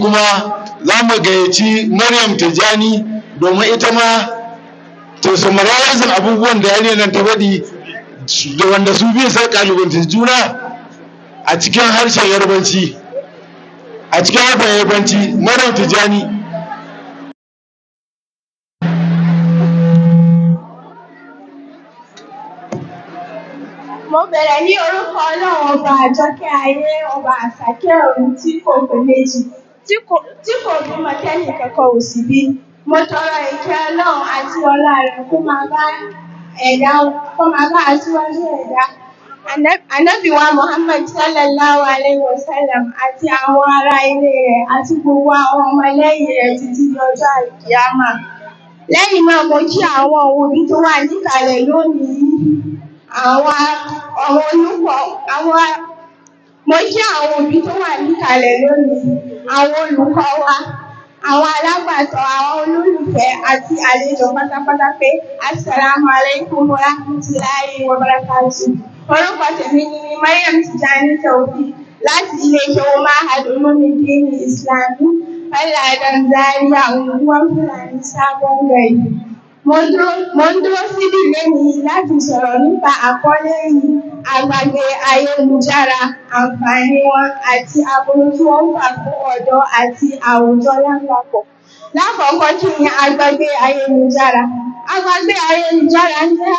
kuma za mu gayyaci Maryam Tijani domin ita ma ta summarizing abubuwan da yarinyar nan ta faɗi da wanda su biyu sai kalubantar juna a cikin harshen Yarbanci. Maryam Tijani. Mo bẹ̀rẹ̀ ní orúkọ Ọlọ́run ọba àjọkẹ́ ayé ọba àsàkẹ́ ọ̀run tí kò pé méjì tí kò bímọ tẹ́nì kankan ò sì bí. Mo tọrọ ìkẹ́ Ọlọ́run àti ọlá rẹ̀ kó máa bá aṣíwájú ẹ̀dá Ànábì wa Muhammad sallallahu alayhi wa sallam àti àwọn ará ilé rẹ̀ àti gbogbo àwọn ọmọlẹ́yìn rẹ̀ títí di ọjọ́ àlùkìyámà. Lẹ́yìn náà mo kí àwọn òbí tó wà níkàlẹ̀ lónìí. Mo kí àwọn òbí tó wà níkàlẹ̀ lónìí, àwọn olùkọ́ wa, àwọn alágbàtọ́, àwọn olólùfẹ́ àti àlejò pátápátá pé Assalamu alaikum wa rahmatullahi wa barakatuh. Orúkọ tèmi ni Maryam Tijani Taofeeq láti ilé-ìṣòwò Mahad Ulumuddin Islami Faladan Zaria Unguwar Fulani Sabon Gari. Mo ń dúró síbí lẹ́yìn láti sọ̀rọ̀ nípa àkọlé yìí, àgbàgbé ayélujára, àǹfààní wọn àti aburú tí wọ́n ń fà fún ọ̀dọ́ àti àwùjọ lápapọ̀. Lákọ̀ọ́kọ́, kí ni àgbàgbé ayélujára? Àgbàgbé ayélujára jẹ́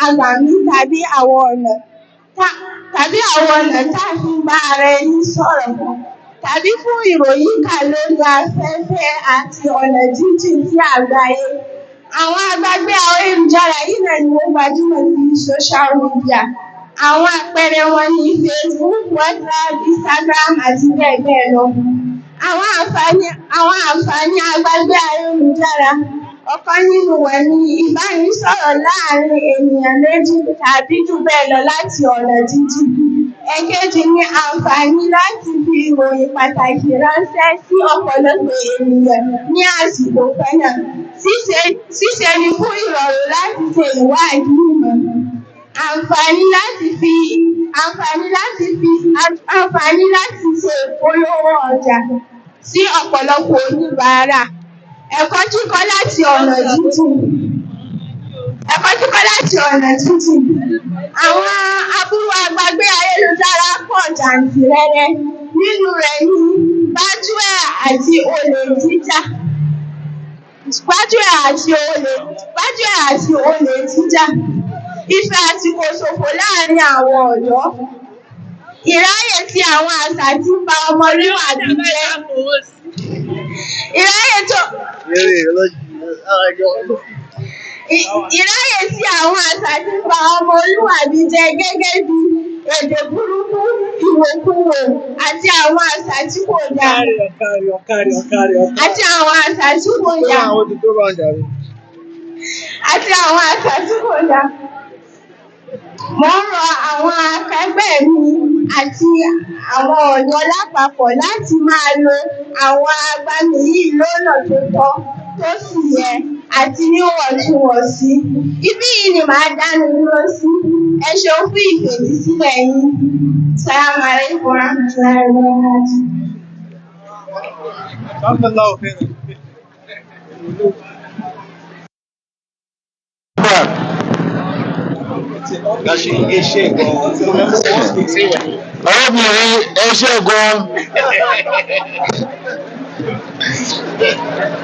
àgbàmí tàbí àwọn ọ̀nà tá a fi ń bá ara ẹni sọ̀rọ̀ tàbí fún ìròyìn kà lórí afẹ́fẹ́ àti ọ̀nà jíjìn sí àgbáyé. Àwọn àgbàgbé ayélujára yìí náà ni wọ́n gbajúmọ̀ sí social media. Àwọn àpẹẹrẹ wọn ni Facebook, WhatsApp, Instagram àti bẹ́ẹ̀ bẹ́ẹ̀ lọ. Àwọn àǹfààní àgbàgbé ayélujára. Ọ̀kan nínú wọn ni ìbánisọ̀rọ̀ láàárín ènìyàn méjì tàbí jù bẹ́ẹ̀ lọ láti ọ̀nà jíjìn. Èkejì ni àǹfààní láti fi ìròyìn pàtàkì ránṣẹ́ sí ọ̀pọ̀lọpọ̀ ènìyàn ní àsìkò kan náà. Ṣíṣe ni fún ìrọ̀rùn láti ṣe ìwádìí ìmọ̀. Àǹfààní láti ṣe ìpolówó ọjà sí ọ̀pọ̀lọpọ̀ oníbàárà. Ẹ̀kọ́ kíkọ́ láti ọ̀nà jíjìn. Àwọn aburú àgbàgbé ayélujára pọ̀ jàǹtìrẹrẹ. Nínú rẹ̀ ni gbájúẹ̀ àti olè jíjà. Ìfẹ́ àti kòsòfò láàárín àwọn ọ̀dọ́. Ìráyè tí àwọn àṣà tí ń ba ọmọlúwàbí jẹ́. Ìráyè tí àwọn àṣà tí ń ba ọmọlúwàbí jẹ́ gẹ́gẹ́ bí èdè burúkú, ìwòkuwò àti àwọn àṣà tí kò dáa. Mo ń rọ àwọn akẹgbẹ́ mi àti àwọn ọ̀dọ́ lápapọ̀ láti máa lo àwọn agbami yìí lọ́nà tó tọ́ tó sì yẹ àti níwọ̀ntúnwọ̀nsí. Ibí yìí ni màá dánu dúró sí. Ẹ ṣeun fún ìfèsílẹ̀ yín. Assalamu alaikum warahmatullahi wabarakatuh. Arábìnrin ẹ ṣé gan.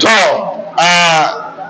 Tọ́